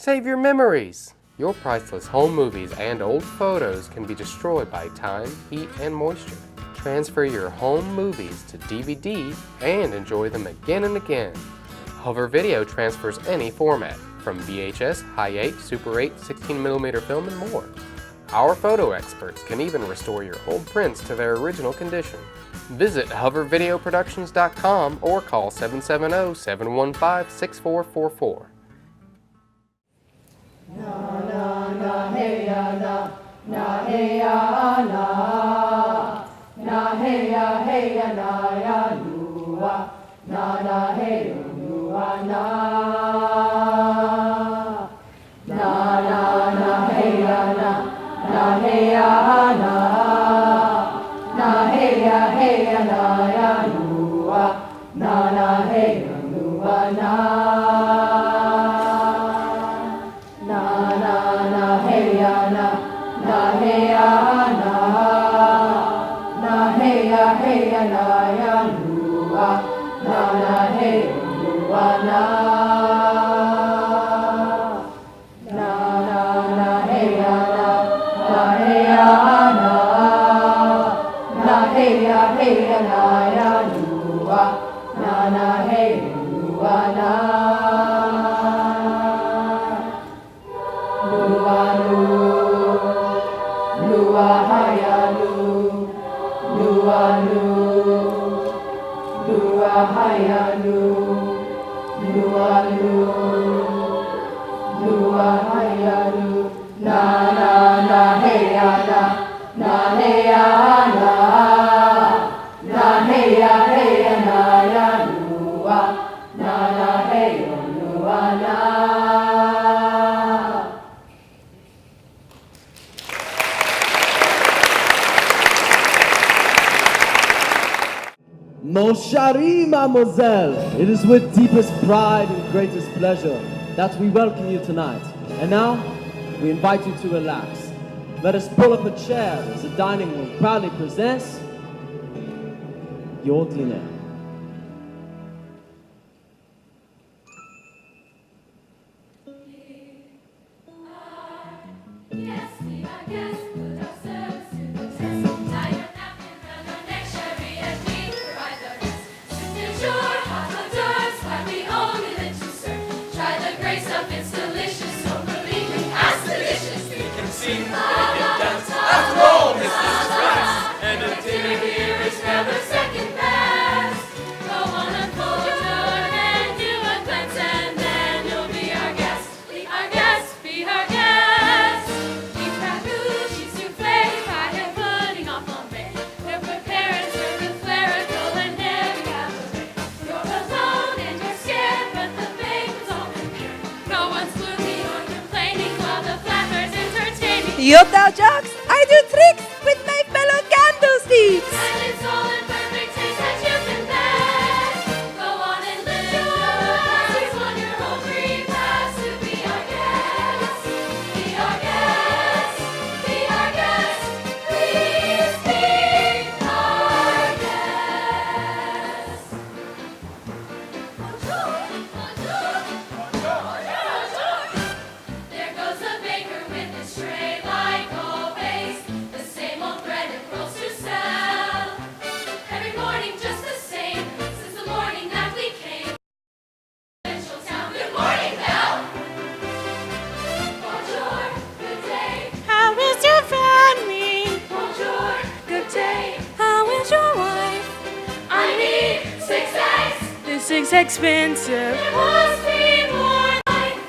Save your memories! Your priceless home movies and old photos can be destroyed by time, heat, and moisture. Transfer your home movies to DVD and enjoy them again and again. Hover Video transfers any format, from VHS, High 8, Super 8, 16mm film, and more. Our photo experts can even restore your old prints to their original condition. Visit hovervideoproductions.com or call 770-715-6444. Na na na hey ya na, na hey ya na, na hey ya na ya lua, na hey lua na, na hey ya na, na hey ya na, na hey ya na ya lua, na hey lua na. Mon chéri, mademoiselle, it is with deepest pride and greatest pleasure that we welcome you tonight. And now, we invite you to relax. Let us pull up a chair as the dining room proudly presents your dinner. You thou jokes, I do tricks with my fellow candlesticks. And it's all in perfect taste that you can bet. Go on and live your life on your home free pass to be our guest. Be our guest. Be our guest. Please be our guest. Bonjour. Bonjour. Bonjour. There goes the baker with his tray. It's expensive. There must be more life.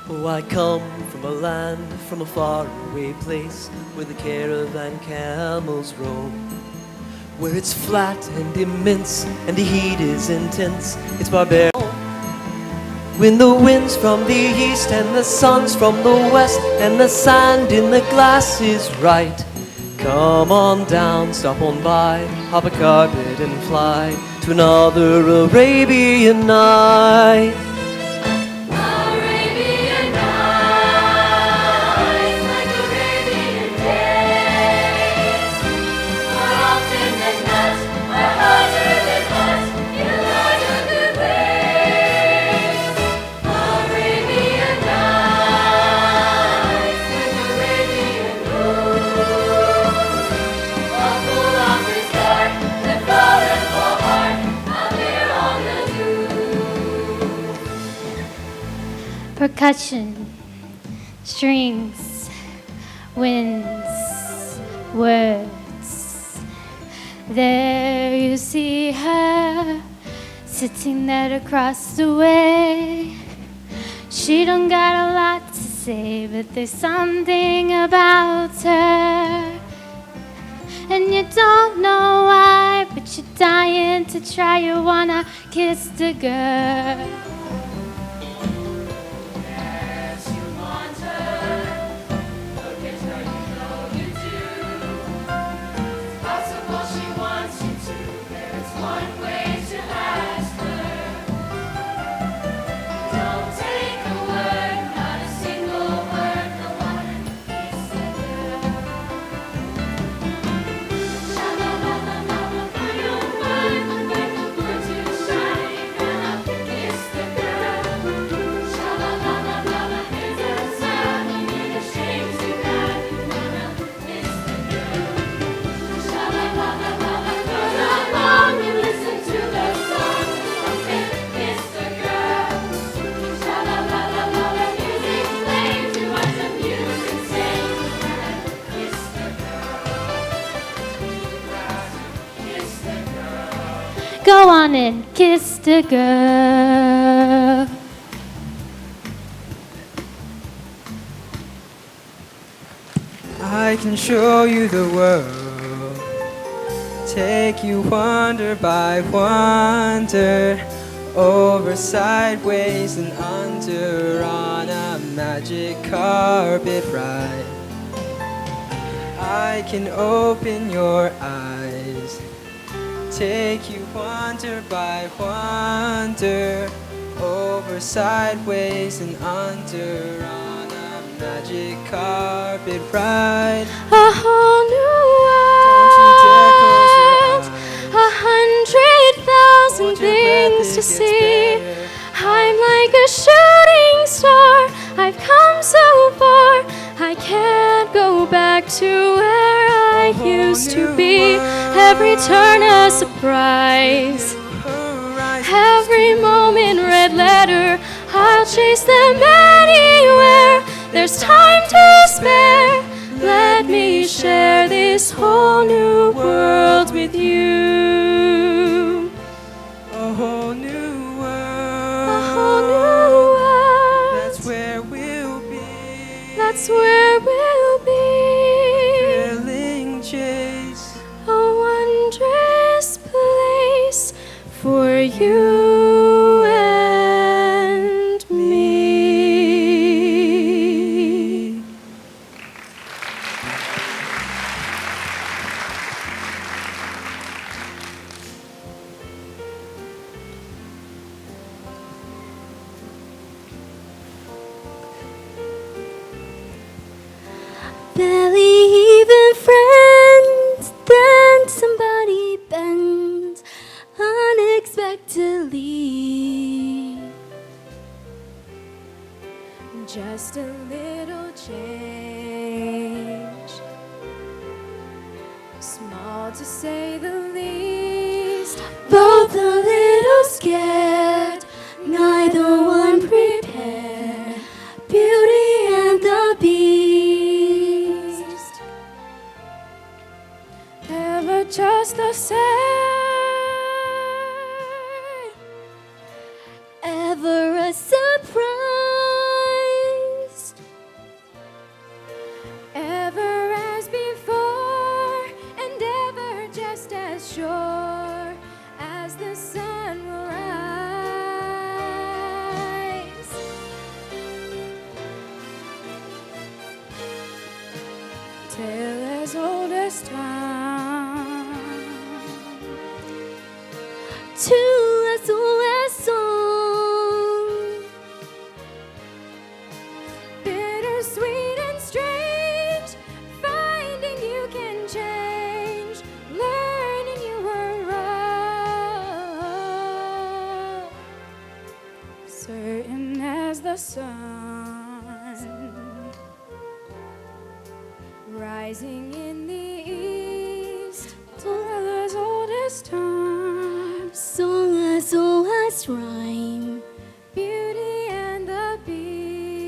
Oh, I come from a land, from a faraway place, where the caravan camels roam, where it's flat and immense, and the heat is intense. It's barbaric. When the wind's from the east, and the sun's from the west, and the sand in the glass is right, come on down, stop on by, hop a carpet and fly to another Arabian night. Arabian night. touching strings, winds, words. There you see her sitting there across the way. She don't got a lot to say, but there's something about her. And you don't know why, but you're dying to try. You wanna kiss the girl. Yes, you want her. Look at her, you know you do. It's possible she wants you to. There's one way to ask her. Don't take a word, not a single word. Go on and kiss the girl. Sha-la-la-la-la, for your word, like a bird to shine. Gonna kiss the girl. Sha-la-la-la-la, here's a sound. You need a shame to that. You wanna kiss the girl. Sha-la-la-la-la, goes along. You listen to the song. Okay, kiss the girl. Sha-la-la-la-la, music plays. You watch the music sing. Kiss the girl. Kiss the girl. Go on and kiss the girl. I can show you the world, take you wonder by wonder, over, sideways, and under on a magic carpet ride. I can open your eyes, take you wonder by wonder, over, sideways, and under on a magic carpet ride. A whole new Don't you dare close your world, eyes. 100,000 Hold your breath, things it to gets see. better. I'm like a shooting star. I've come so far. I can't go back to where I whole used to new be. world. Every turn a surprise. Horizons Every to moment red letter. I'll chase them anywhere. There's time to spare. Let me share this whole new world with you. a whole new world. A whole new world. That's where we'll be. That's where we'll be. Thrilling chase. A wondrous place for you and me. Barely even friends, then somebody bends unexpectedly. Just a little change, small to say the least. Both a little scared, neither one prepared. Beauty and the Beast, ever just the same, ever a surprise, ever as before, and ever just as sure as the sun will rise. Tale as old as time, too as old as song, bittersweet and strange, finding you can change, learning you were wrong, certain as the sun, rising in the east, tale as old as time, song. 'Cause song as old as rhyme, beauty and the beast.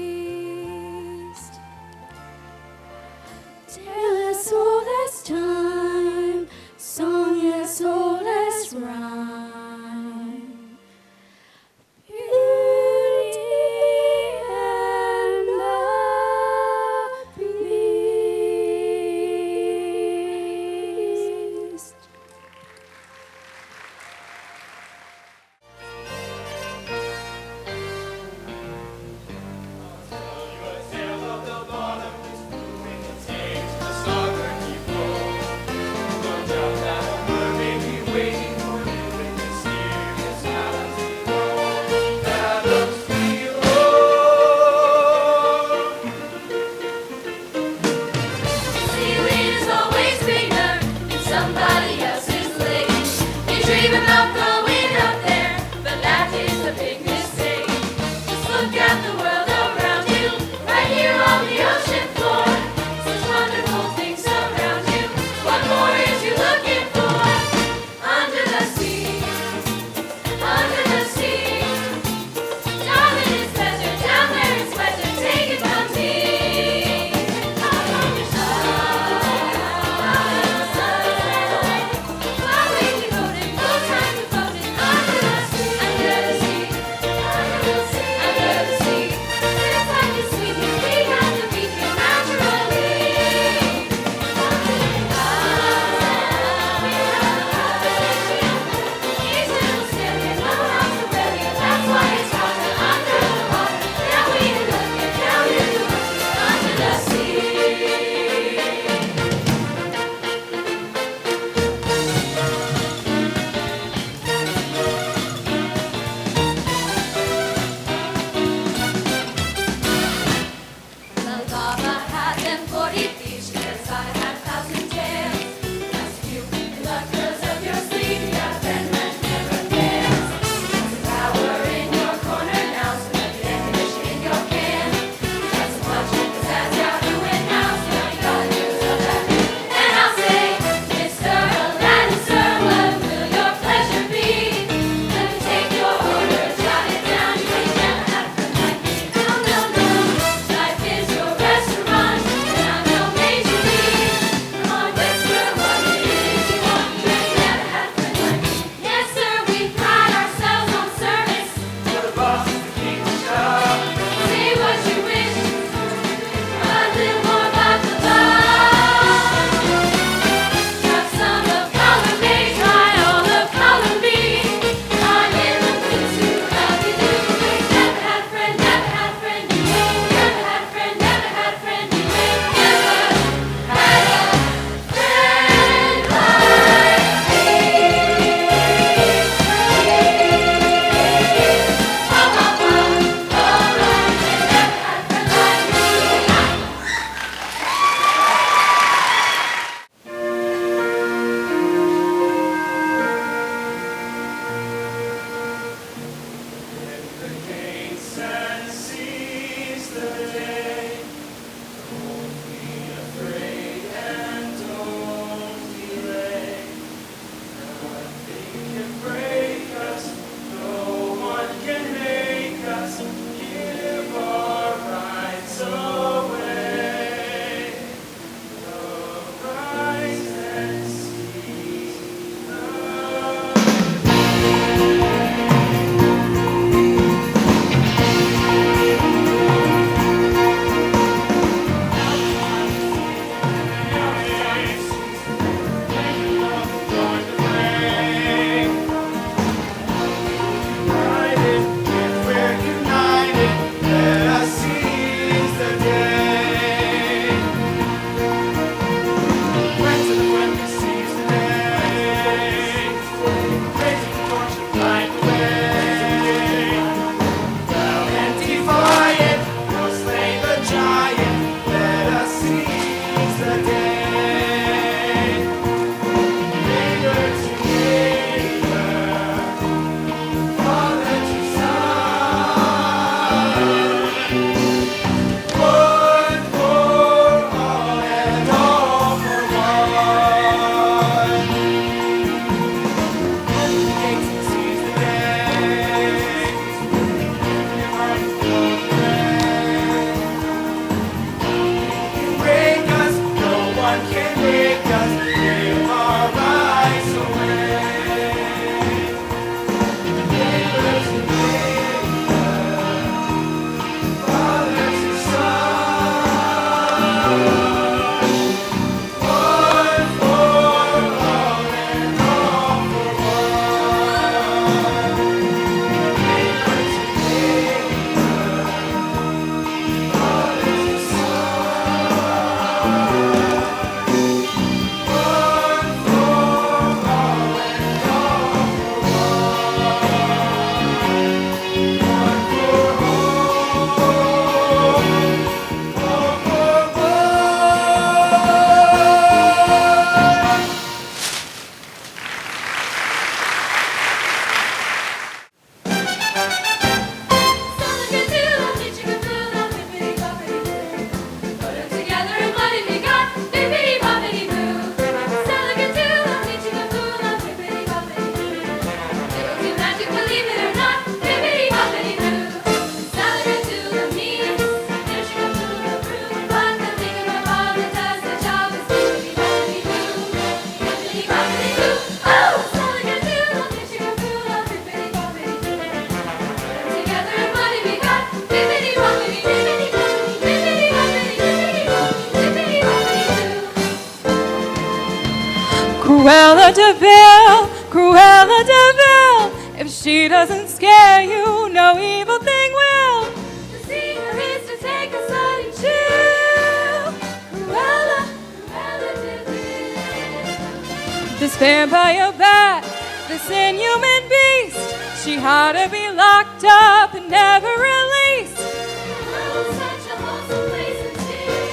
Cruella de Vil, Cruella de Vil. If she doesn't scare you, no evil thing will. The secret is to take a sudden chill. Cruella, Cruella de Vil. This vampire bat, this inhuman beast, she had to be locked up and never released. Oh, such a wholesome place until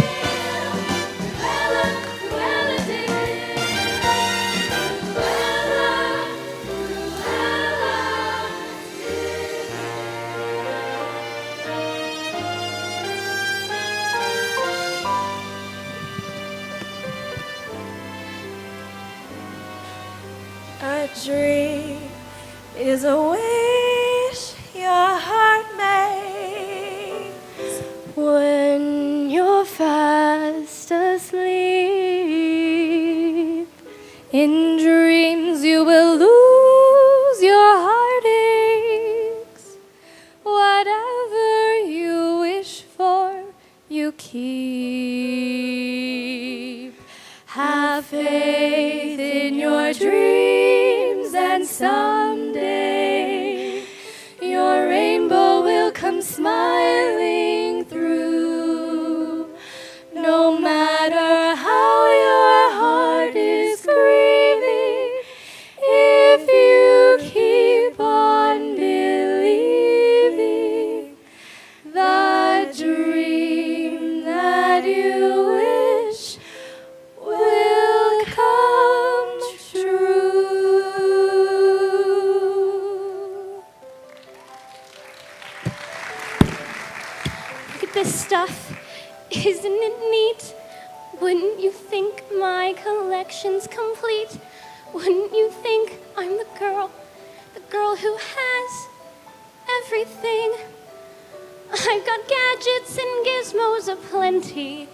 Cruella, Cruella de Vil. Cruella, A dream is a wish your heart makes when you're fast asleep. In dreams you will lose your heartaches. Whatever you wish for, you keep. Have faith in your dreams, and someday your rainbow will come smiling through. No matter how your heart is grieving, if you keep on believing, the dream that you wish will come true. look at this stuff. Isn't it neat? Wouldn't you think my collection's complete? Wouldn't you think I'm the girl who has everything? I've got gadgets and gizmos aplenty.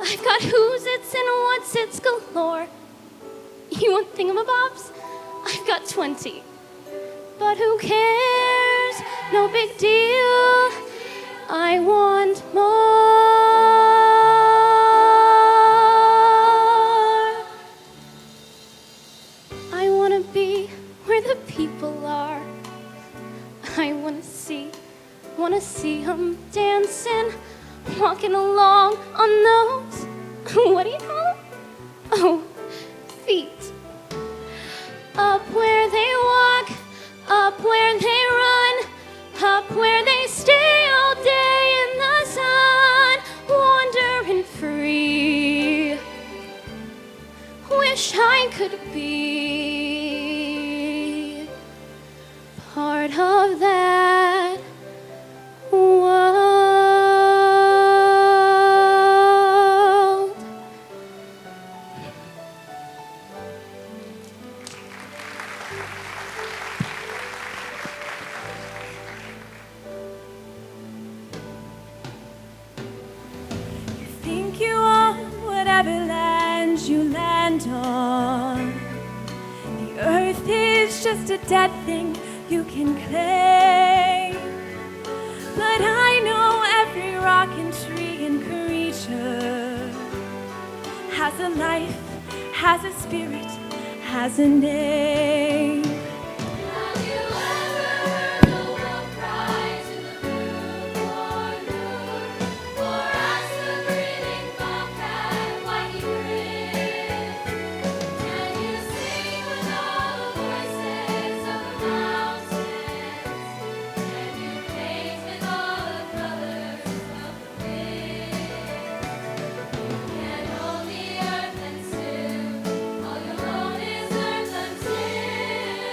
I've got who's-its and what's-its galore. You want thingamabobs? I've got 20. But who cares? No big deal. I want more. I want to be where the people are. I want to see them dancing, walking along on those, what do you call them? Oh, feet. Up where they walk, up where they run, up where they stay all day in the sun, wandering free. Wish I could be part of that world. You think you own whatever land you land on. The earth is just a dead thing you can claim. But I know every rock and tree and creature has a life, has a spirit, has a name. Have you ever heard a wolf cry to the newborn moon? Or asked the breathing bobcat why he grinned? Can you sing with all the voices of the mountains? Can you paint with all the colors of the wind? Can hold the earth and still all you own is earth until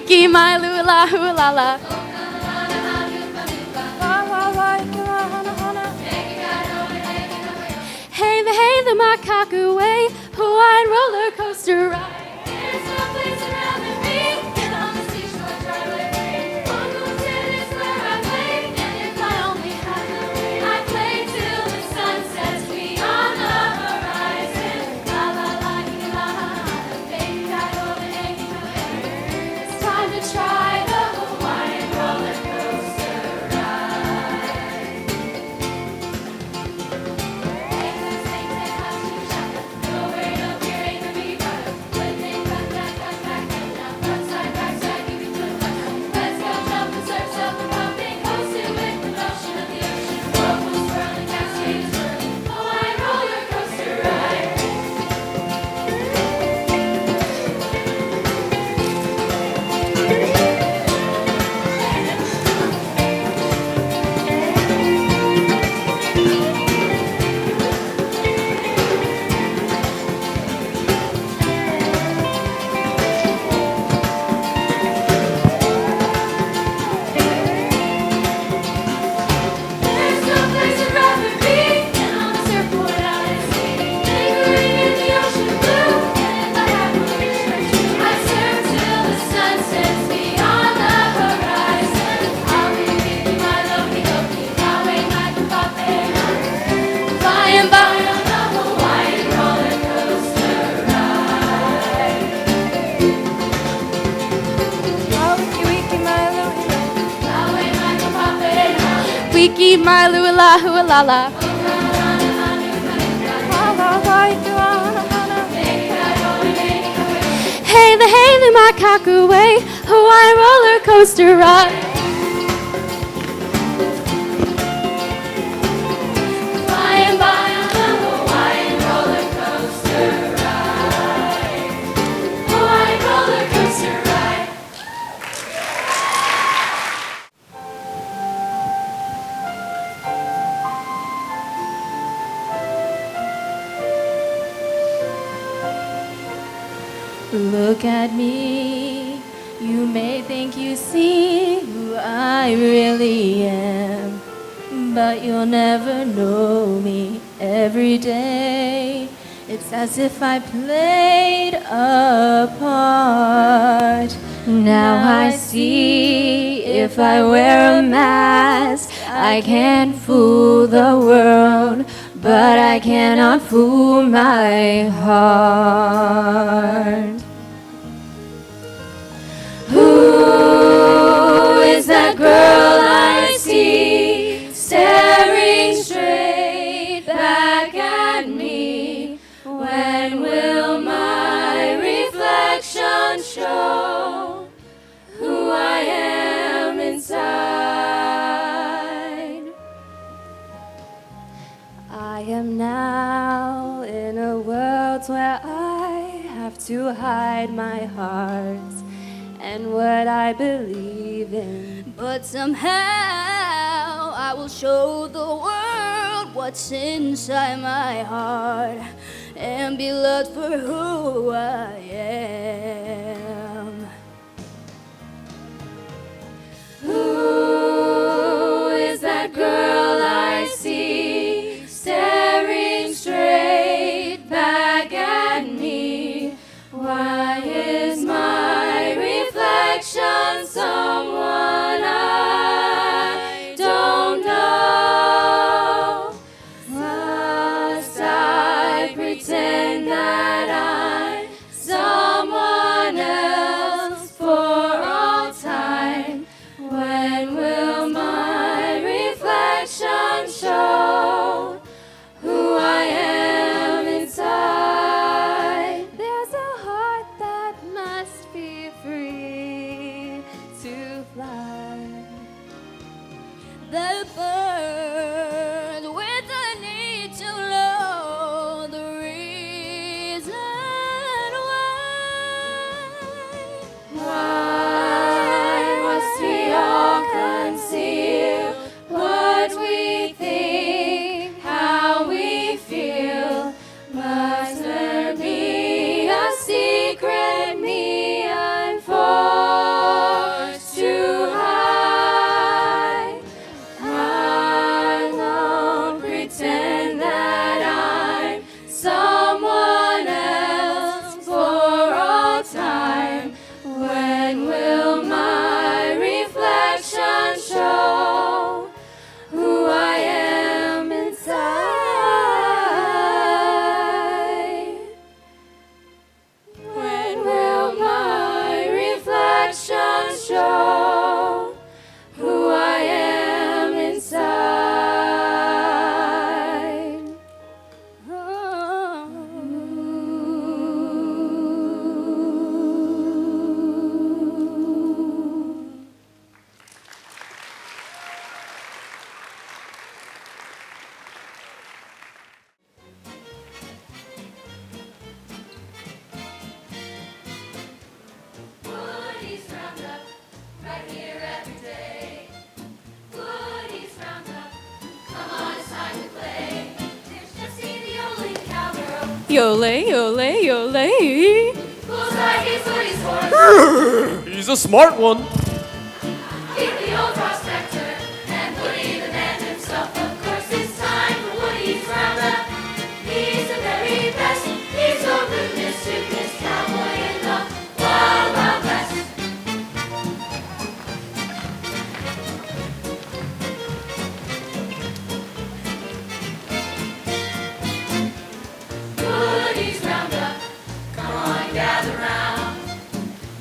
wiki, my lula, hula la. Hey the macaque way, Hawaiian roller coaster ride. There's no place I'd rather be than on the seashore driveway free. Uncle Ted is where I play, and if I only had the way, I'd play till the sun sets beyond the horizon. La la la, la la la, baby, I go the hanging away. It's time to try the Hawaiian roller coaster ride. There's no place I'd rather be than on the surfboard out at sea, lingering in the ocean blue. And if I had one wish or two, I'd surf till the sun sets beyond the horizon. I'll be with my loki loki, Maui my kapapena, flying by on the Hawaiian roller coaster ride. Maui my kapapena. Wiki, my lula, hula la. Hey the macaque way, Hawaiian roller coaster ride. Flying by on the Hawaiian roller coaster ride. Hawaiian roller coaster ride. Look at me, you may think you see who I really am, but you'll never know me every day. It's as if I played a part. Now I see if I wear a mask, I can fool the world, but I cannot fool my heart. Who is that girl I see staring straight back at me? When will my reflection show who I am inside? I am now in a world where I have to hide my heart and what I believe in. But somehow I will show the world what's inside my heart and be loved for who I am. Who is that girl I see staring straight back at me? Why is my reflection someone I don't know? Must I pretend that I'm ole, ole, ole. Bullseye, he's Woody's horse. He's a smart one. Keep the old prospector and Woody the man himself. Of course, it's time for Woody's roundup. He's the very best. He's a rootinest, tootinest cowboy in the Wild Wild West. Woody's roundup, come on, gather round.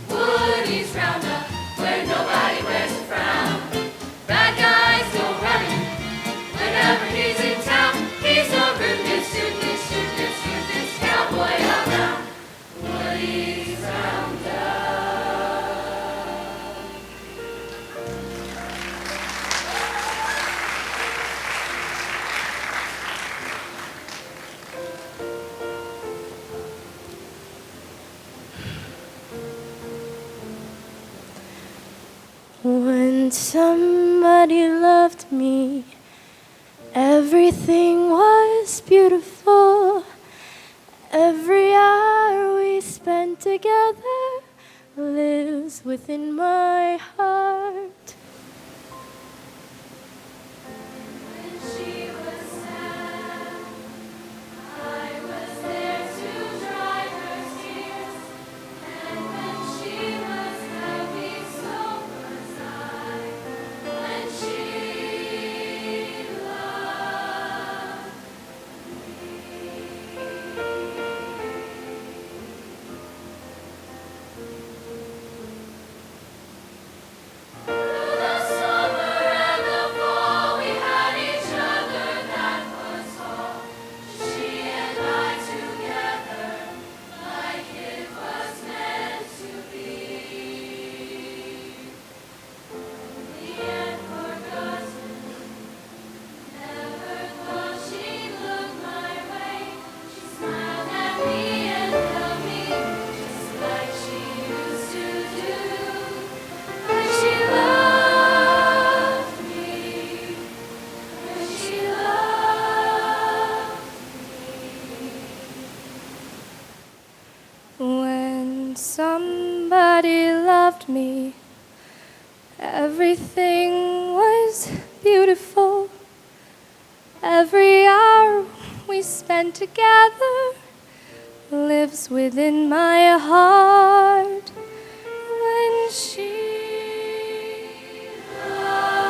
Woody's roundup, where nobody wears a frown. Bad guys go running whenever he's in town. He's a rootinest, tootinest, shootinest, rootinest cowboy around. Woody's roundup. When somebody loved me, everything was beautiful. Every hour we spent together lives within my heart. When she was sad, I was there to dry her tears. And when she was happy, so was I. When she loved through the summer and the fall, we had each other, that was all. She and I together, like it was meant to be. The end forgotten, never thought she'd look my way. She smiled at me and held me, just like she used to do. When she loved me, when she loved When somebody loved me, everything was beautiful. Every hour we spent together lives within my heart. When she loved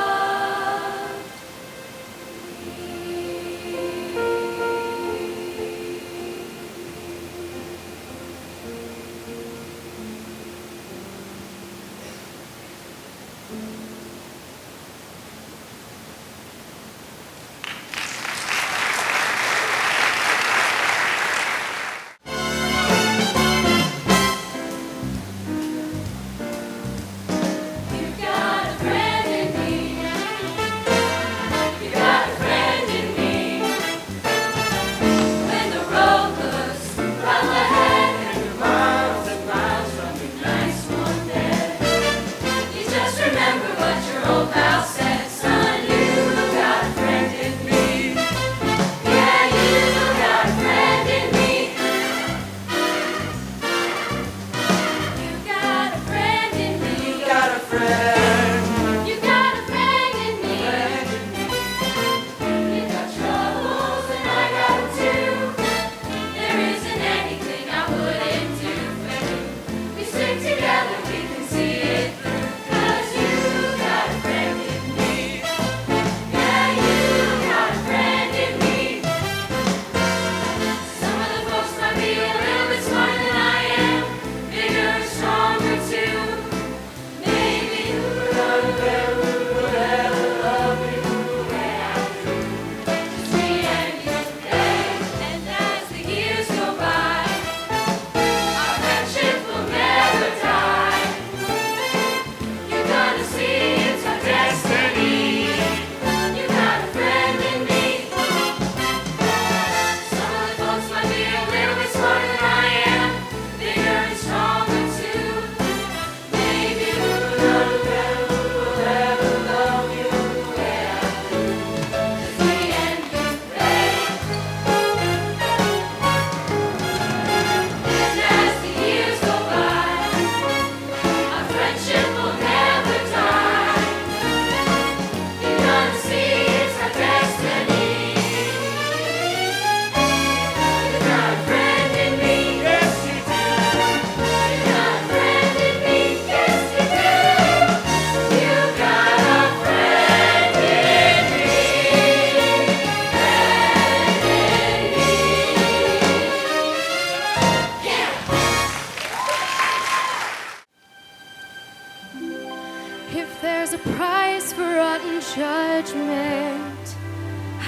There's a price for rotten judgment.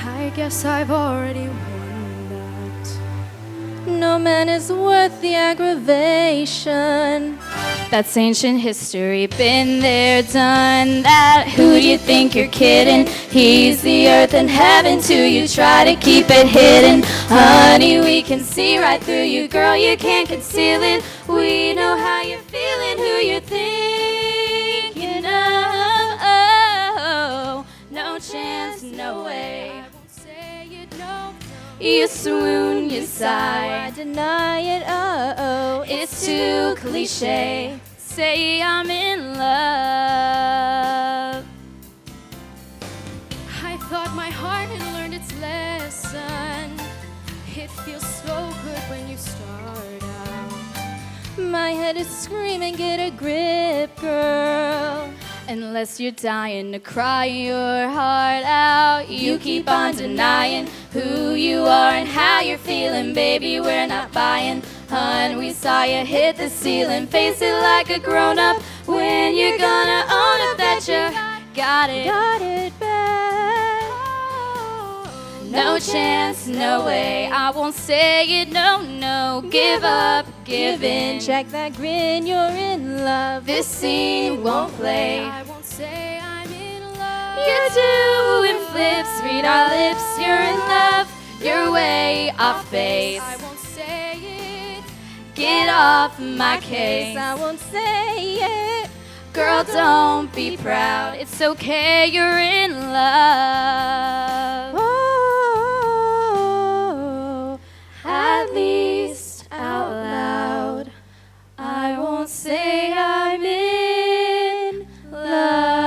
I guess I've already won that. No man is worth the aggravation. That's ancient history, been there, done that. Who do you think you're kidding? He's the earth and heaven till you try to keep it hidden. Honey, we can see right through you, girl, you can't conceal it. We know how you're feeling, who you're thinking of. Oh, no chance, no way. I won't say it, no. You swoon, you sigh, I deny it, oh, it's too cliche. Say I'm in love. I thought my heart had learned its lesson. It feels so good when you start out. My head is screaming, get a grip, girl. Unless you're dying to cry your heart out, you keep on denying who you are and how you're feeling. Baby, we're not buying. Hun, we saw you hit the ceiling. Face it like a grown-up. When you're gonna own up that you got it back. No chance, no way. I won't say it, no, no. Give up, give in. Check that grin, you're in love. This scene won't play. I won't say I'm in love. You're doing flips, read our lips. You're in love, you're way off base. I won't say it. Get off my case. I won't say it. Girl, don't be proud. It's okay, you're in love. Oh, at least out loud. I won't say I'm in love.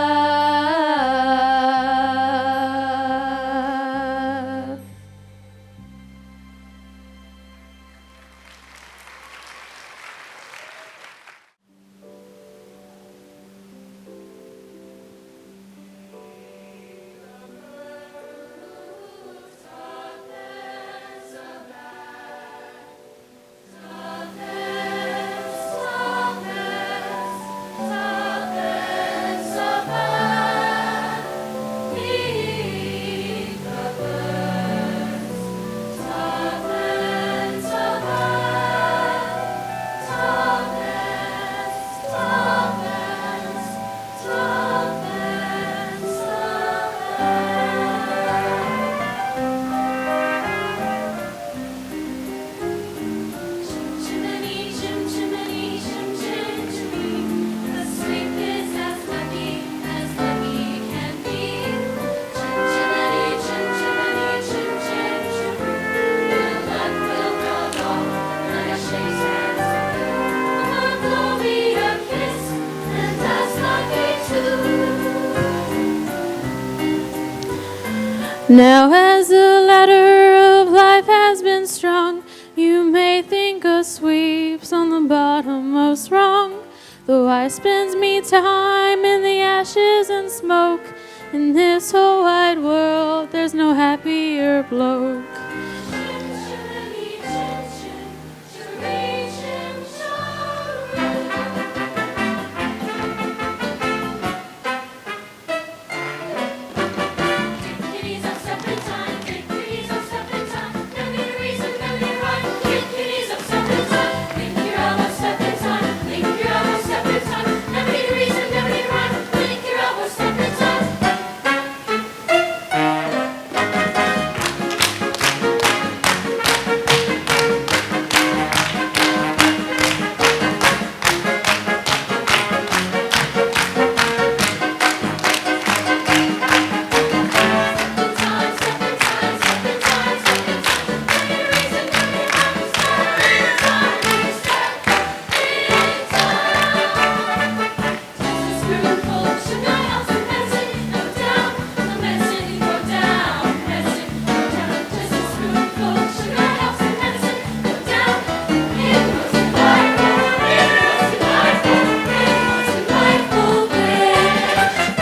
Now as the ladder of life has been strung, you may think a sweep's on the bottommost rung. Though I spends me time in the ashes and smoke, in this whole wide world there's no happier bloke.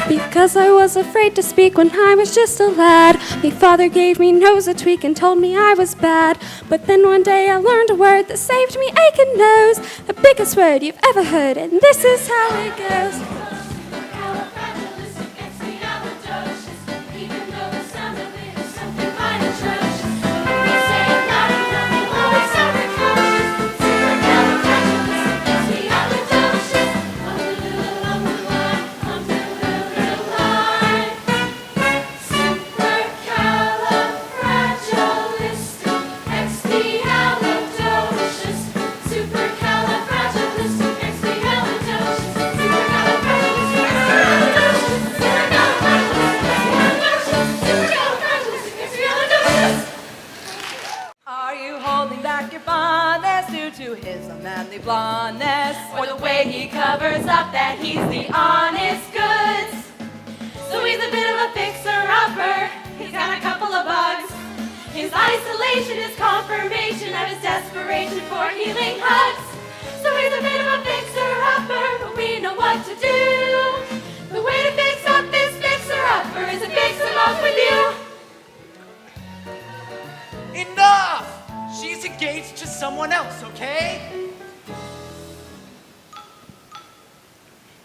Because I was afraid to speak when I was just a lad. My father gave me nose a tweak and told me I was bad. But then one day I learned a word that saved me aching nose. The biggest word you've ever heard, and this is how it goes. honest, or the way he covers up that he's the honest goods. So he's a bit of a fixer-upper, he's got a couple of bugs. His isolation is confirmation of his desperation for healing hugs. So he's a bit of a fixer-upper, but we know what to do. The way to fix up this fixer-upper is to fix him up with you. Enough! She's engaged to someone else, okay?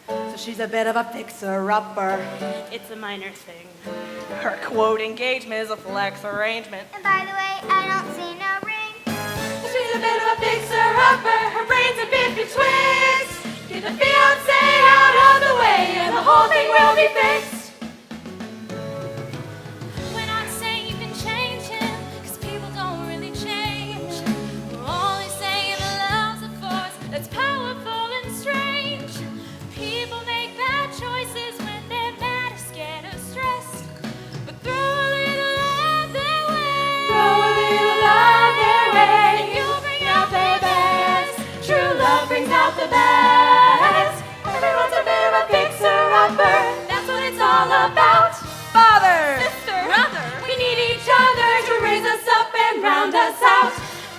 So she's a bit of a fixer-upper. It's a minor thing. Her quote engagement is a flex arrangement. And by the way, I don't see no ring. She's a bit of a fixer-upper. Her brain's a bit betwixt. Get the fiancé out of the way and the whole thing will be fixed. When I say you can change him, 'cause people don't really change. We're only saying love's a force that's powerful and strange. People make bad choices when they're mad or scared or stressed. But throw a little love their way. Throw a little love their way. And you'll bring out their best. True love brings out the best. Everyone's a bit of a fixer-upper. That's what it's all about. Father, Sister, brother. we need each other to raise us up and round us out.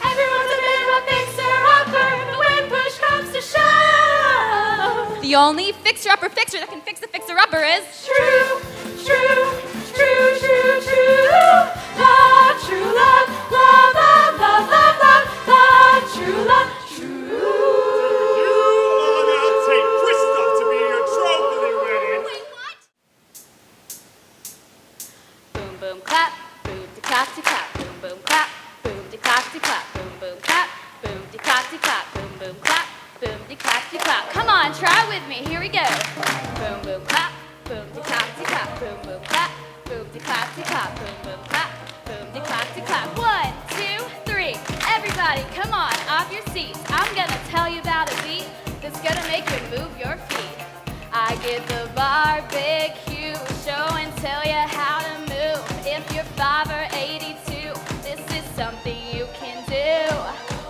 Everyone's a bit of a fixer-upper, but when push comes to shove, The only fixer-upper fixer that can fix the fixer-upper is true, true, true, true, true love, true love, love, love, love, love, love, love, true love, true. You are now take Christoph to be your trophy wedding. Wait, what? Boom, boom, clap. Boom, de clap, de clap. Boom, boom, clap. Boom, de clap, de clap. Boom, boom, clap. Boom, de clap, de clap. Boom, boom, clap. Boom, de clap, de clap. Come on, try with me. Here we go. Boom, boom, clap. Boom, de clap, de clap. Boom, boom, clap. Boom, de clap, de clap. Boom, boom, clap. Boom, de clap, de clap. 1, 2, 3. Everybody, come on, off your seats. I'm gonna tell you about a beat that's gonna make you move your feet. I get the barbecue show and tell you how to move. If you're 5 or 82, this is something you can do.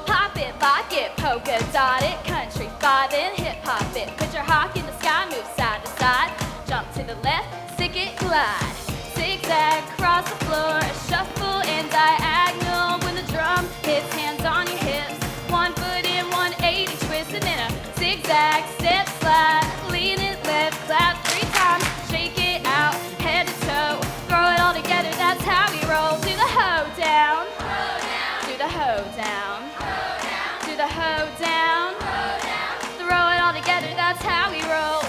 Pop it, lock it, polka dot it, country 5 and hip hop it. Put your hawk in the sky, move side to side. Jump to the left, stick it, glide. Zigzag across the floor, shuffle and diagonal. When the drum hits, hands on your hips. 1 foot in, 180 twist, and then a zigzag step slide. Lean it left, clap 3 times, shake it out, head to toe. Throw it all together, that's how we roll. Do the hoe down, do the hoe down, do the hoe down. Throw it all together, that's how we roll.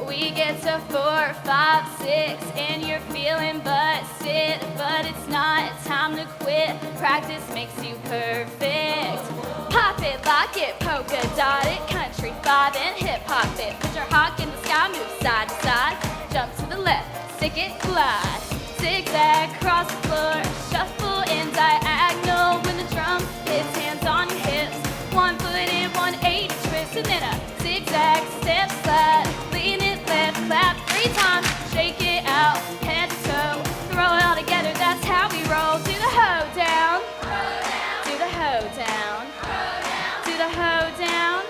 We get to 4, 5, 6, and you're feeling busted, but it's not time to quit. Practice makes you perfect. Pop it, lock it, polka dot it, country 5 and hip hop it. Put your hawk in the sky, move side to side. Jump to the left, stick it, glide. Zigzag across the floor, shuffle and diagonal. When the drum hits, hands on your hips. 1 foot in, 180 twist, and then a zigzag step slide. Lean it left, clap 3 times, shake it out, head to toe. Throw it all together, that's how we roll. Do the hoe down, do the hoe down, do the hoe down.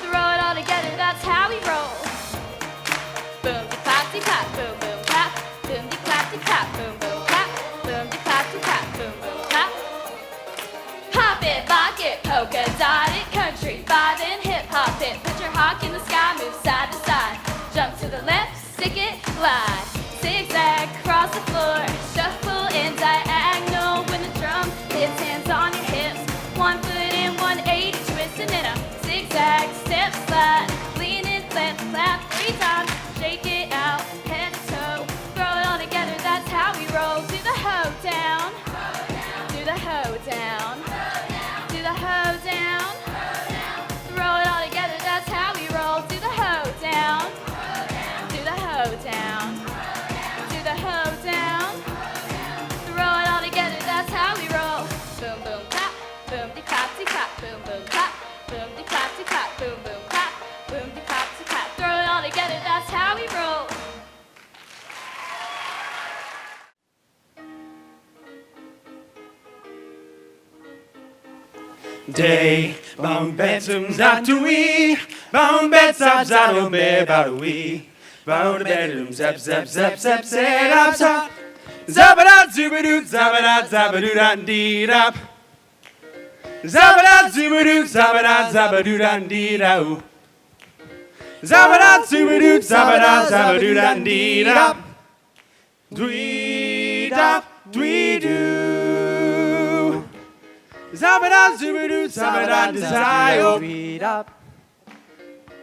Throw it all together, that's how we roll. Boom, de clap, de clap, boom, boom, clap. Boom, de clap, boom, boom, clap. Boom, de clap, boom, boom, clap. Pop it, lock it, polka dot it, country 5 and hip hop it. Put your hawk in the sky, move side to side. Jump to the left, stick it, glide. Zigzag across the floor, shuffle and diagonal. When the drum hits, hands on your hips. 1 foot in, 180 twist, and then a zigzag step slide. Lean it left, clap 3 times, shake it out, head to toe. Throw it all together, that's how we roll. Do the hoe down, do the hoe down, do the hoe down. Throw it all together, that's how we roll. Do the hoe down, do the hoe down, do the hoe down. Throw it all together, that's how we roll. Boom, boom, clap, boom, de clap, boom, boom, clap, boom, de clap, boom, boom, clap, boom, de clap, throw it all together, that's how we roll. Day Bam betum zatui, bam bet zap zatum be baui. Bam bedum zap zap zap zap zap up top. Zabada zubadoo, zabada zabadoo dan dee dap. Zabada zubadoo, zabada zabadoo dan dee da. Zabada zubadoo, zabada zabadoo dan dee dap. Dwee dap, dwee doo. Zabada zubadoo, zabada desire. Dwee dap.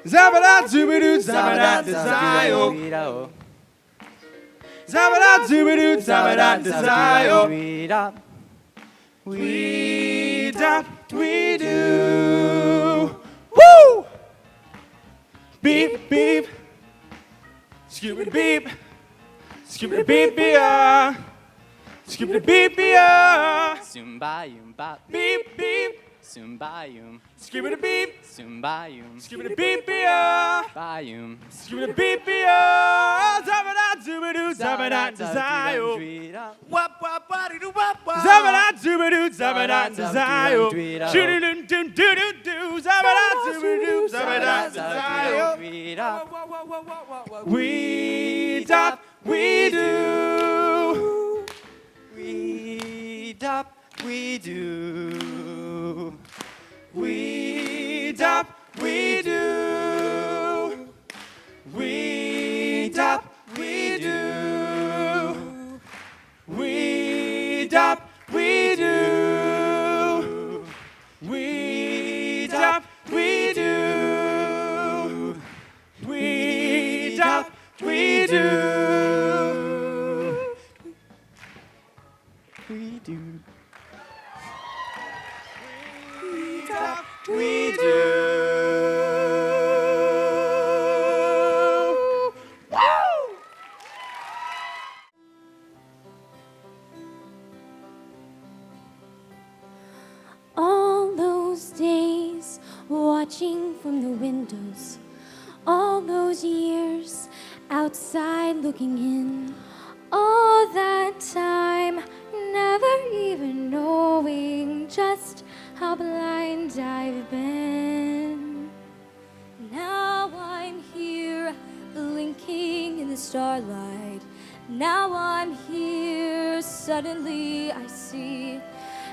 Zabada zubadoo, zabada desire. Zabada zubadoo, zabada desire. Dwee dap. We dap, we do. Woo! Beep, beep. Scooby beep. Scooby beep, beep. Scooby beep, beep. Zoom-ba-yoom bop. Beep, beep. Zoom-ba-yoom. Scooby beep. Zoom-ba-yoom. Scooby beep, beep. Ba-yoom. Scooby beep, beep. Zabada zoobadoo, zabada desire. Dwee dap. Wap, wap, waddy doo, wap, wap. Zabada zoobadoo, zabada desire. Shoo-doo-doo, doo, doo, doo, doo. Zabada zoobadoo, zabada desire. Dwee dap. We dap, we do. We dap. We do. We dap, we do. We dap, we do. We dap, we do. We dap, we do. We dap, we do. We do. We do. Woo! All those days watching from the windows, all those years outside looking in, all that time never even knowing just how blind I've been. Now I'm here blinking in the starlight. Now I'm here, suddenly I see.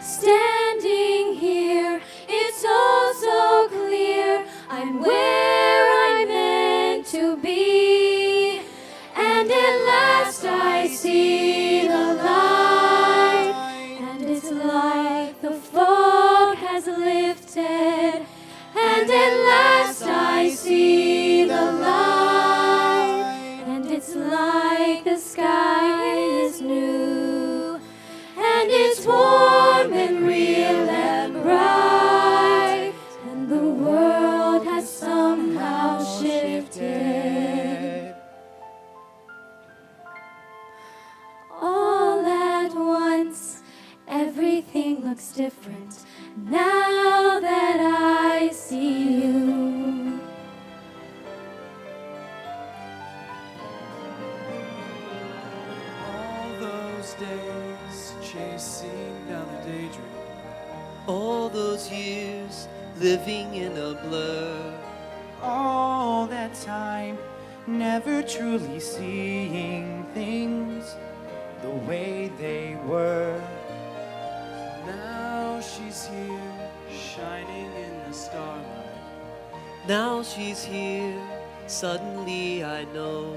Standing here, it's all so clear. I'm where I'm meant to be. And at last I see the light. And it's like the fog has lifted. And at last I see the light. And it's like the sky is new. And it's warm and real and bright. And the world has somehow shifted. All at once, everything looks different now that I see you. All those days chasing down a daydream. All those years living in a blur. All that time, never truly seeing things the way they were. Now she's here, shining in the starlight. Now she's here, suddenly I know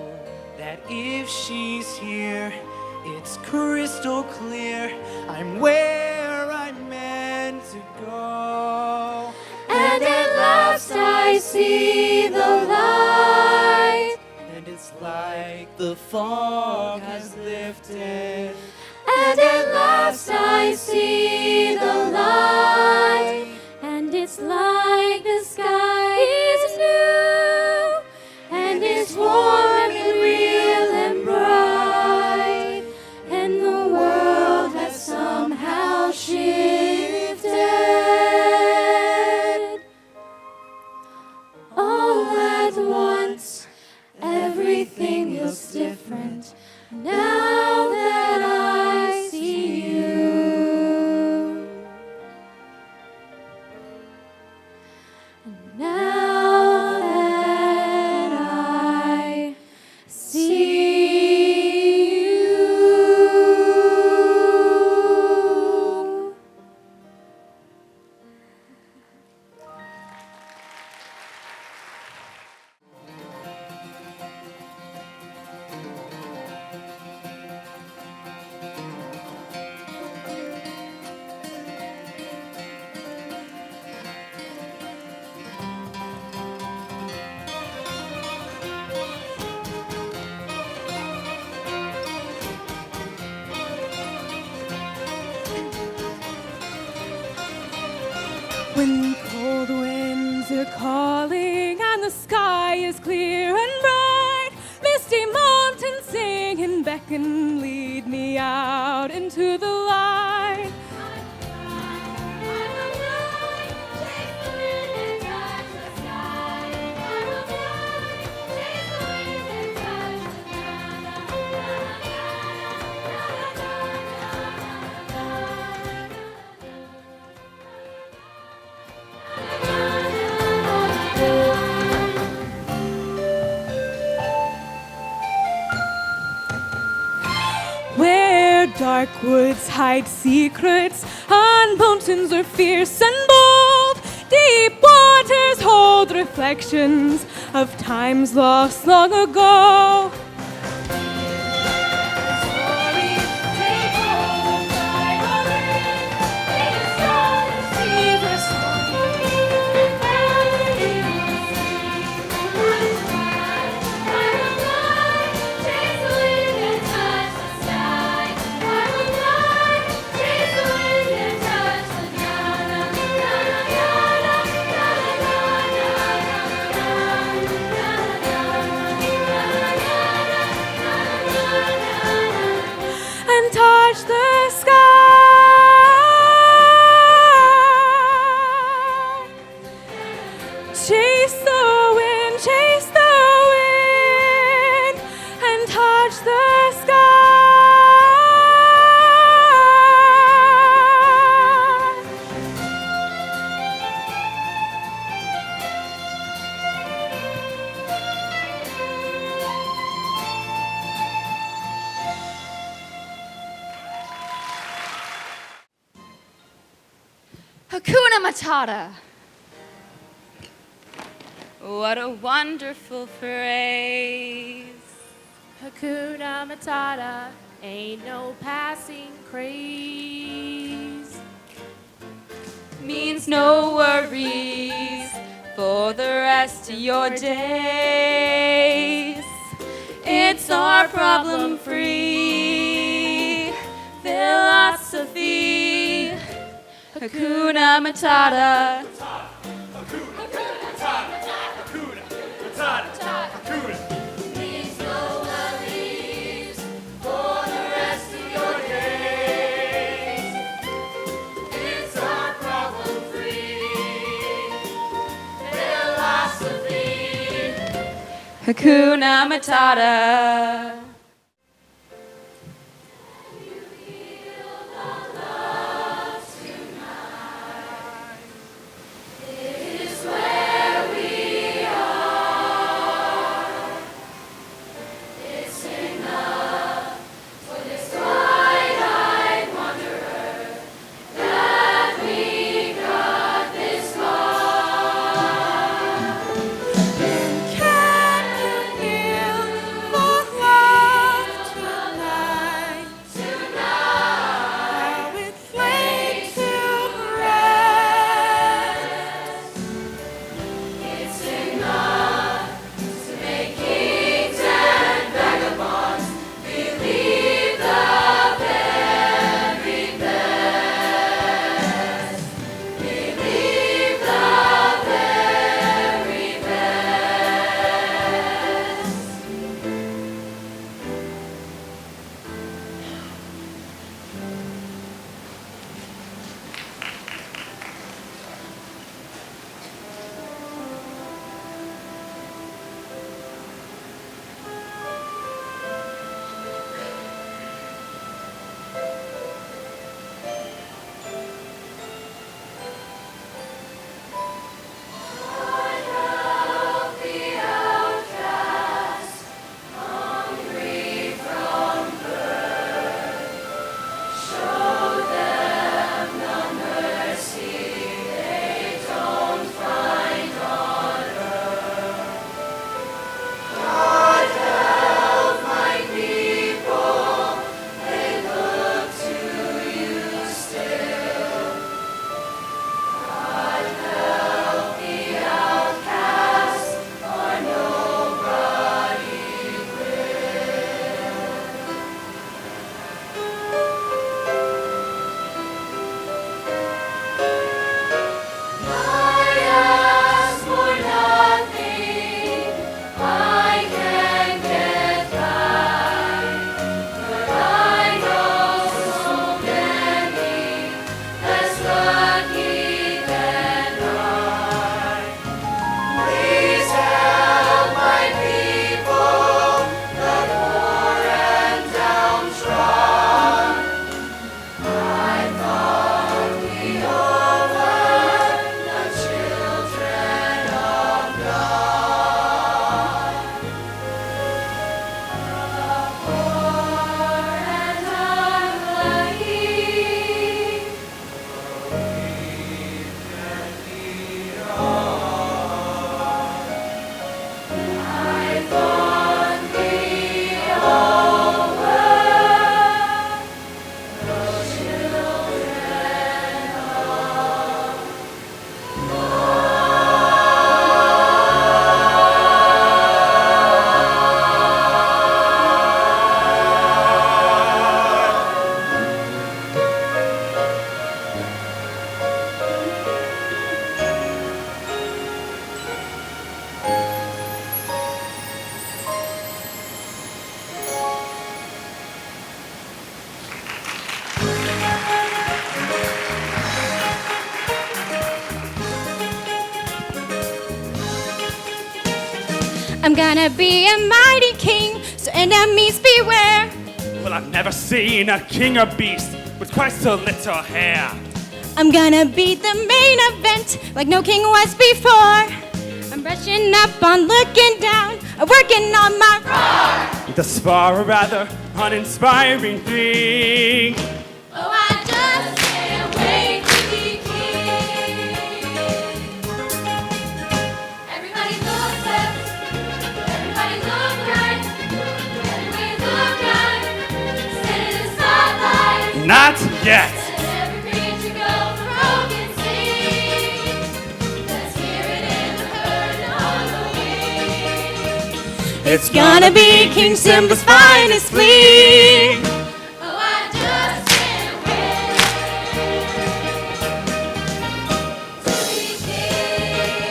That if she's here, it's crystal clear. I'm where I'm meant to go. And at last I see the light. And it's like the fog has lifted. And at last I see the light. And it's like the sky is new. And it's warm and real and bright. And the world has somehow shifted. All at once, everything looks different now that I see you. Now that I see you, when cold winds are calling and the sky is clear and bright, misty mountains sing and beckon, lead me out into the light. Where dark woods hide secrets, and mountains are fierce and bold, deep waters hold reflections of times lost long ago. And touch the sky. Chase the wind, and touch the sky. Hakuna Matata. What a wonderful phrase. Hakuna Matata ain't no passing craze. Means no worries for the rest of your days. It's our problem-free philosophy. Hakuna Matata. Means no worries for the rest of your days. It's our problem-free philosophy. Hakuna Matata. Can you feel the love? I'm gonna be a mighty king, so enemies beware. Well, I've never seen a king or beast with quite so little hair. I'm gonna be the main event like no king was before. I'm brushing up on looking down, I'm working on my roar. Thus far a rather uninspiring thing. Oh, I just can't wait to be king. Everybody look left, everybody look right, everybody look right. Stand in the spotlight. Not yet. Let every creature go for broken sing. Let's hear it in the herd on the wing. It's gonna be King Simba's finest fling. Oh, I just can't wait to be king.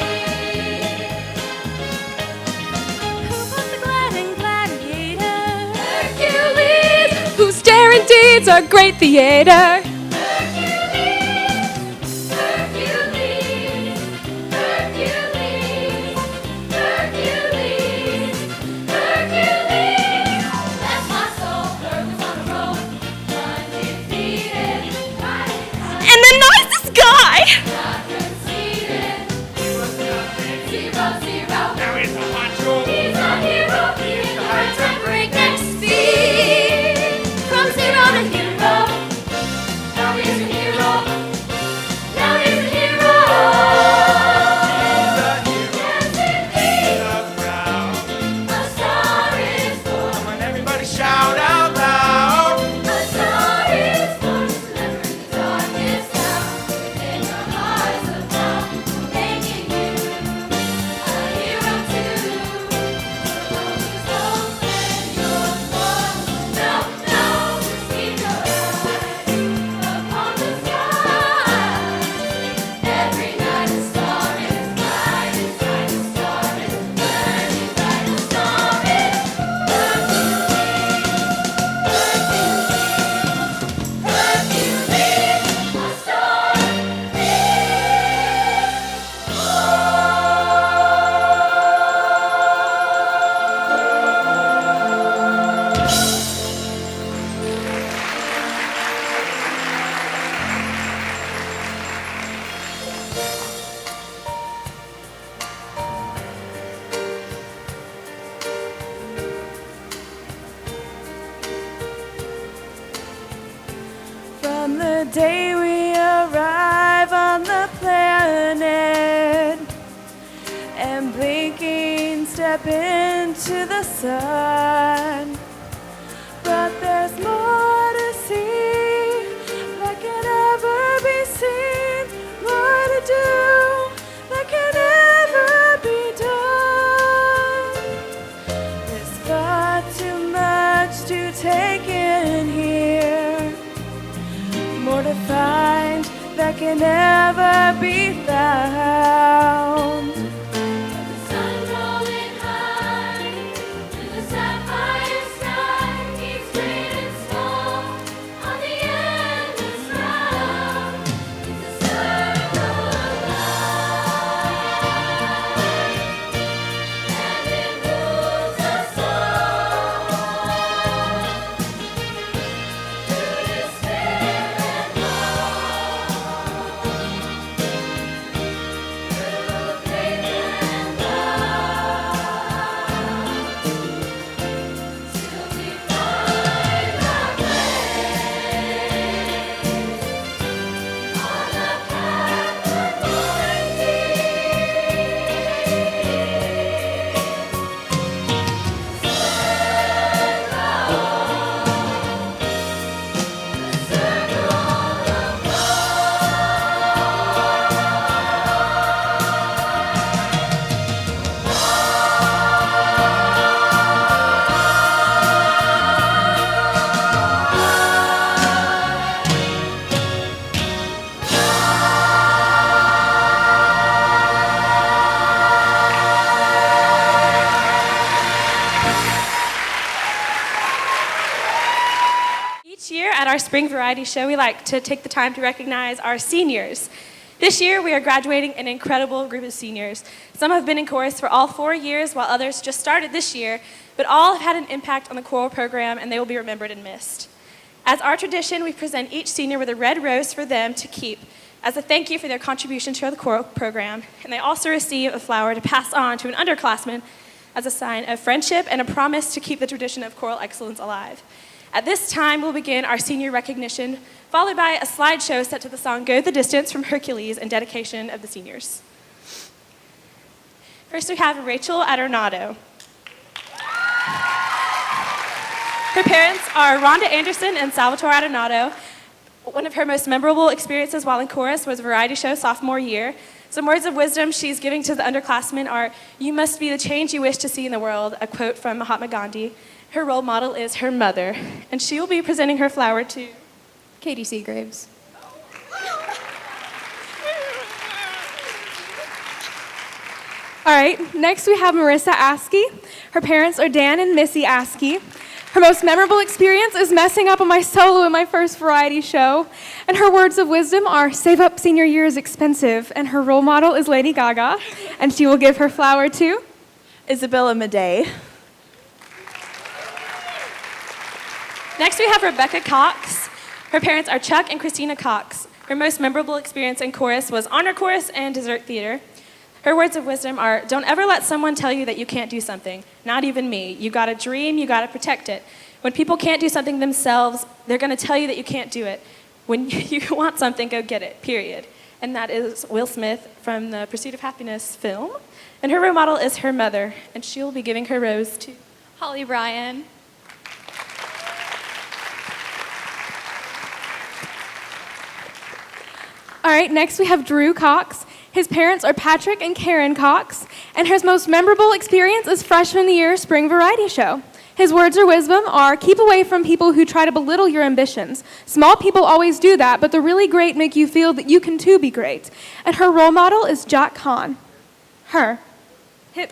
Who was the glad and gladiator? Hercules, Whose daring deeds are great theater. Hercules, Hercules, Hercules, Hercules, Hercules. That's my soul, Hercules on the road, undefeated, riding high, And the nicest guy. not conceded. Zero, zero. Now he's a honcho. He's a hero, he's the high time breakneck speed. From zero to hero, now he's a hero. Now he's a hero. Yes, indeed, a star is born. Come on, everybody shout out loud. A star is born to deliver the darkest hour. Within your hearts of love, making you a hero too. So don't lose hope and your love. No, no, just keep your eyes upon the sky. Every night a star is bright, inside a star is burning bright. A star is Hercules, a star From the day we arrive on the planet and blinking step into the sun. But there's more to see that can never be seen, more to do that can never be done. There's far too much to take in here, more to find that can never be found. The sun rolling high through the sapphire sky keeps great and small on the endless round. It's a circle of life, and it moves us all through despair and love, through faith and love, till we find our place on the path of Each year at our Spring Variety Show, we like to take the time to recognize our seniors. This year, we are graduating an incredible group of seniors. Some have been in chorus for all 4 years, while others just started this year, but all have had an impact on the choral program, and they will be remembered and missed. As our tradition, we present each senior with a red rose for them to keep as a thank you for their contribution to the choral program, and they also receive a flower to pass on to an underclassman as a sign of friendship and a promise to keep the tradition of choral excellence alive. At this time, we'll begin our senior recognition, followed by a slideshow set to the song Go the Distance from Hercules and dedication of the seniors. First, we have Rachel Adornado. Her parents are Rhonda Anderson and Salvatore Adornado. One of her most memorable experiences while in chorus was a variety show sophomore year. Some words of wisdom she's giving to the underclassmen are, "You must be the change you wish to see in the world," a quote from Mahatma Gandhi. Her role model is her mother, and she will be presenting her flower to Katie Seagraves. All right, next we have Marissa Askey. Her parents are Dan and Missy Askey. Her most memorable experience is messing up on my solo in my first variety show. And her words of wisdom are, "Save up, senior year is expensive." And her role model is Lady Gaga, and she will give her flower to Isabella Madej. Next, we have Rebecca Cox. Her parents are Chuck and Christina Cox. Her most memorable experience in chorus was honor chorus and dessert theater. Her words of wisdom are, "Don't ever let someone tell you that you can't do something. Not even me. You gotta dream, you gotta protect it. When people can't do something themselves, they're gonna tell you that you can't do it. When you want something, go get it, period." And that is Will Smith from the Pursuit of Happiness film. And her role model is her mother, and she'll be giving her rose to Holly Bryan. All right, next we have Drew Cox. His parents are Patrick and Karen Cox, and his most memorable experience is freshman year spring variety show. His words of wisdom are, "Keep away from people who try to belittle your ambitions. Small people always do that, but the really great make you feel that you can too be great." And her role model is Jack Kahn. His.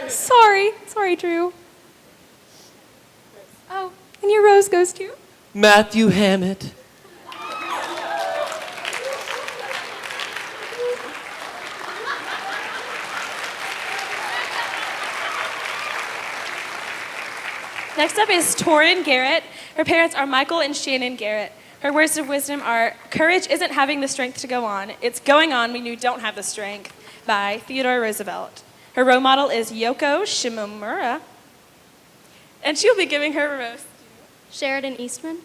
Sorry, Drew. Oh, and your rose goes to? Matthew Hammett. Next up is Torin Garrett. Her parents are Michael and Shannon Garrett. Her words of wisdom are, "Courage isn't having the strength to go on. It's going on when you don't have the strength," by Theodore Roosevelt. Her role model is Yoko Shimomura, and she'll be giving her rose to Sheridan Eastman.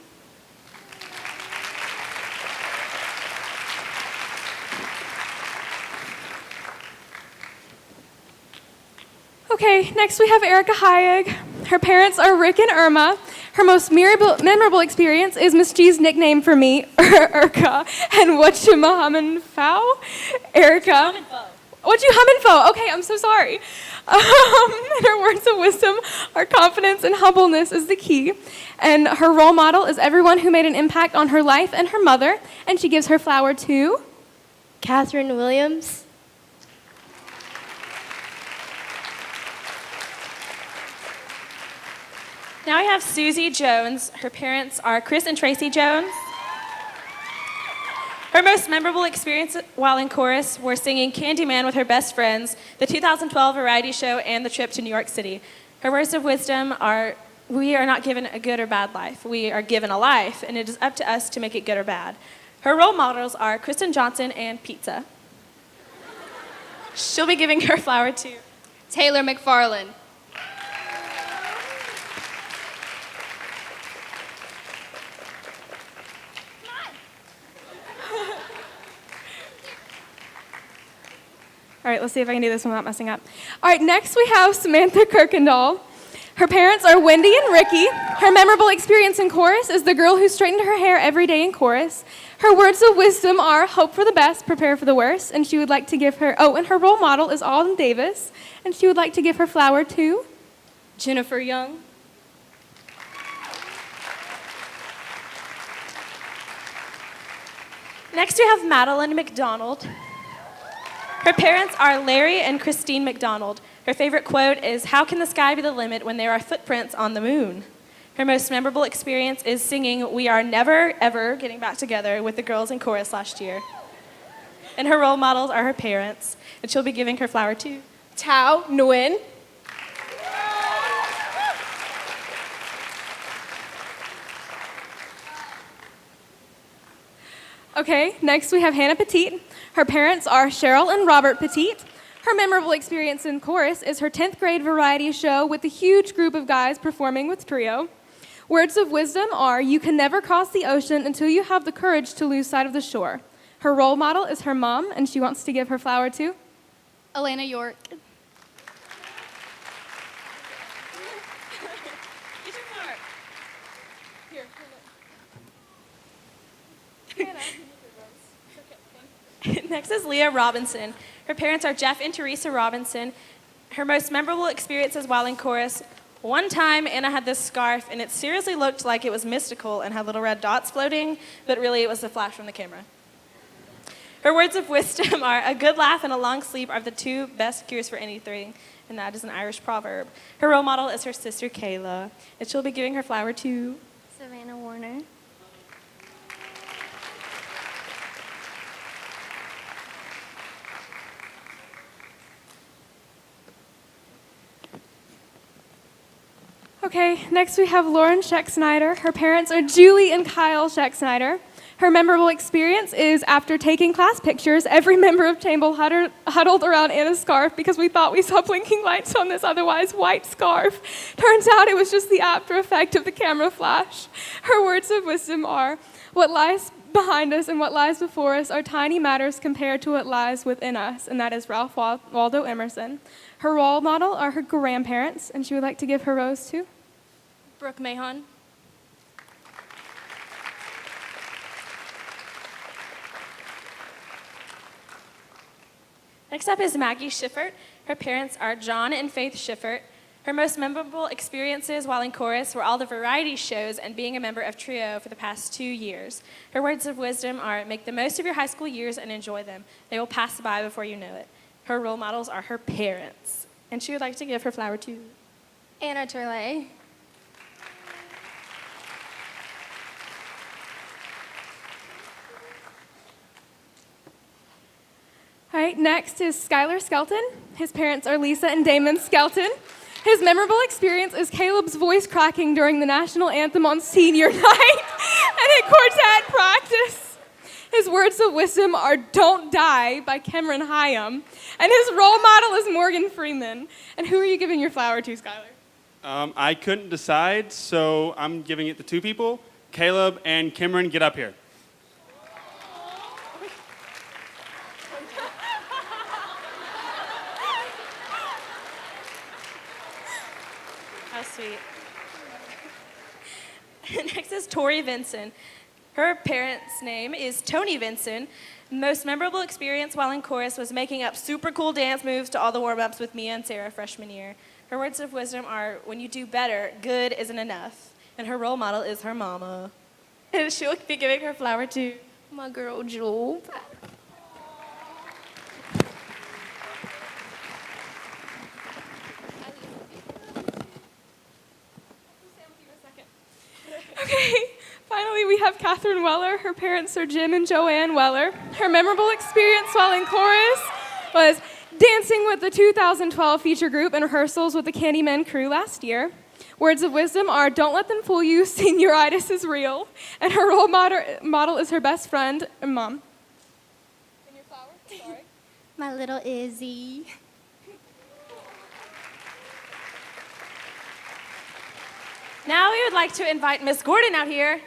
Okay, next we have Erica Hayek. Her parents are Rick and Irma. Her most memorable experience is Miss G's nickname for me, Erica, and whatchamahaminfo? Erica. What you humming for? Okay, I'm so sorry. And her words of wisdom are, "Confidence and humbleness is the key." And her role model is everyone who made an impact on her life and her mother, and she gives her flower to Catherine Williams. Now we have Susie Jones. Her parents are Chris and Tracy Jones. Her most memorable experience while in chorus were singing Candyman with her best friends, the 2012 variety show, and the trip to New York City. Her words of wisdom are, "We are not given a good or bad life. We are given a life, and it is up to us to make it good or bad." Her role models are Kristen Johnson and Pizza. She'll be giving her flower to Taylor McFarland. All right, let's see if I can do this without messing up. All right, next we have Samantha Kirkendall. Her parents are Wendy and Ricky. Her memorable experience in chorus is the girl who straightened her hair every day in chorus. Her words of wisdom are, "Hope for the best, prepare for the worst," and she would like to give her, and her role model is Alden Davis, and she would like to give her flower to Jennifer Young. Next, we have Madeline McDonald. Her parents are Larry and Christine McDonald. Her favorite quote is, "How can the sky be the limit when there are footprints on the moon?" Her most memorable experience is singing We Are Never, Ever Getting Back Together with the girls in chorus last year. And her role models are her parents, and she'll be giving her flower to Tao Nguyen. Okay, next we have Hannah Petit. Her parents are Cheryl and Robert Petit. Her memorable experience in chorus is her 10th grade variety show with a huge group of guys performing with trio. Words of wisdom are, you can never cross the ocean until you have the courage to lose sight of the shore. Her role model is her mom, and she wants to give her flower to Elena York. Next is Leah Robinson. Her parents are Jeff and Teresa Robinson. Her most memorable experiences while in chorus. One time, Anna had this scarf, and it seriously looked like it was mystical and had little red dots floating, but really it was the flash from the camera. Her words of wisdom are, a good laugh and a long sleep are the two best cures for anything, and that is an Irish proverb. Her role model is her sister, Kayla, and she'll be giving her flower to Savannah Warner. Okay, next we have Lauren Scheck-Snyder. Her parents are Julie and Kyle Scheck-Snyder. Her memorable experience is after taking class pictures, every member of Table huddled around Anna's scarf because we thought we saw blinking lights on this otherwise white scarf. Turns out it was just the after effect of the camera flash. Her words of wisdom are, what lies behind us and what lies before us are tiny matters compared to what lies within us, and that is Ralph Waldo Emerson. Her role model are her grandparents, and she would like to give her rose to Brooke Mahon. Next up is Maggie Schiffert. Her parents are John and Faith Schiffert. Her most memorable experiences while in chorus were all the variety shows and being a member of Trio for the past 2 years. Her words of wisdom are, make the most of your high school years and enjoy them. They will pass by before you know it. Her role models are her parents. And she would like to give her flower to Anna Turley. All right, next is Skylar Skelton. His parents are Lisa and Damon Skelton. His memorable experience is Caleb's voice cracking during the national anthem on senior night and at quartet practice. His words of wisdom are Don't Die by Cameron Hyam. And his role model is Morgan Freeman. And who are you giving your flower to, Skylar? I couldn't decide, so I'm giving it to two people. Caleb and Cameron, get up here. How sweet. Next is Tori Vinson. Her parents' name is Tony Vinson. Most memorable experience while in chorus was making up super cool dance moves to all the warm-ups with Mia and Sarah freshman year. Her words of wisdom are, when you do better, good isn't enough. And her role model is her mama. And she'll be giving her flower to My girl Jewel. Okay, finally we have Catherine Weller. Her parents are Jim and Joanne Weller. Her memorable experience while in chorus was dancing with the 2012 feature group and rehearsals with the Candyman crew last year. Words of wisdom are, don't let them fool you, senioritis is real. And her role model is her best friend and mom. And your flower? Sorry. My little Izzy. Now we would like to invite Miss Gordon out here.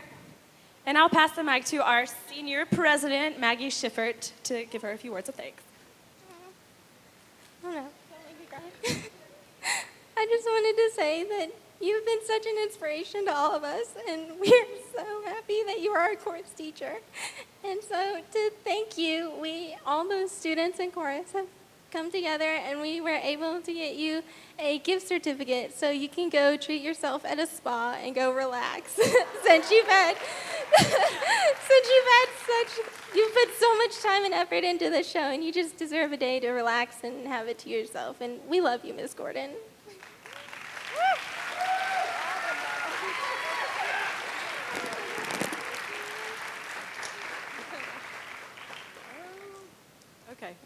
And I'll pass the mic to our senior president, Maggie Schiffert, to give her a few words of thanks. Oh no. I just wanted to say that you've been such an inspiration to all of us, and we're so happy that you are our chorus teacher. And so to thank you, all those students in chorus have come together and we were able to get you a gift certificate so you can go treat yourself at a spa and go relax since you've put so much time and effort into the show, and you just deserve a day to relax and have it to yourself. And we love you, Miss Gordon.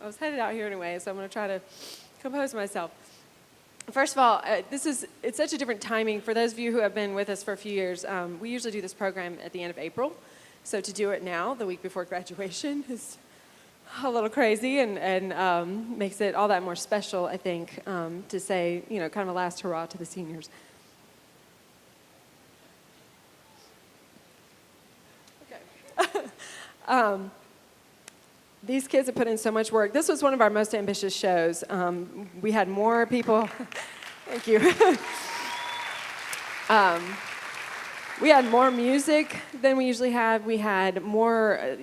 I was headed out here anyway, so I'm going to try to compose myself. First of all, it's such a different timing. For those of you who have been with us for a few years, we usually do this program at the end of April. So to do it now, the week before graduation, is a little crazy and makes it all that more special, I think, to say, kind of a last hurrah to the seniors. Okay. These kids have put in so much work. This was one of our most ambitious shows. We had more people. Thank you. We had more music than we usually have. We had more,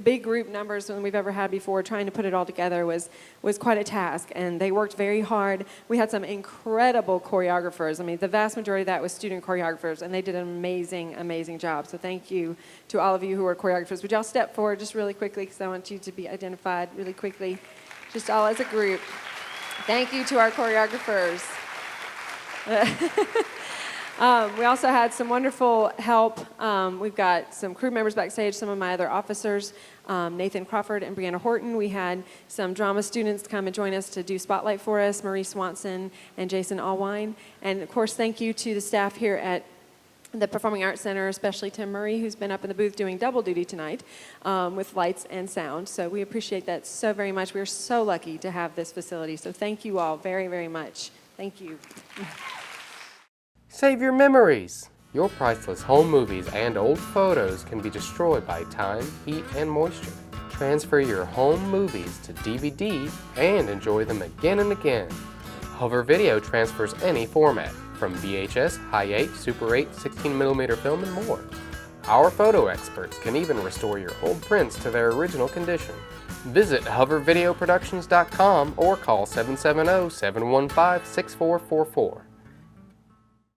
big group numbers than we've ever had before. Trying to put it all together was quite a task, and they worked very hard. We had some incredible choreographers. I mean, the vast majority of that was student choreographers, and they did an amazing, amazing job. So thank you to all of you who are choreographers. Would y'all step forward just really quickly, because I want you to be identified really quickly, just all as a group. Thank you to our choreographers. We also had some wonderful help. We've got some crew members backstage, some of my other officers, Nathan Crawford and Brianna Horton. We had some drama students come and join us to do Spotlight for us, Marie Swanson and Jason Allwine. And of course, thank you to the staff here at the Performing Arts Center, especially Tim Murray, who's been up in the booth doing double duty tonight with lights and sound. So we appreciate that so very much. We're so lucky to have this facility. So thank you all very, very much. Thank you. Save your memories! Your priceless home movies and old photos can be destroyed by time, heat, and moisture. Transfer your home movies to DVD and enjoy them again and again. Hover Video transfers any format, from VHS, High 8, Super 8, 16mm film, and more. Our photo experts can even restore your old prints to their original condition. Visit hovervideoproductions.com or call 770-715-6444.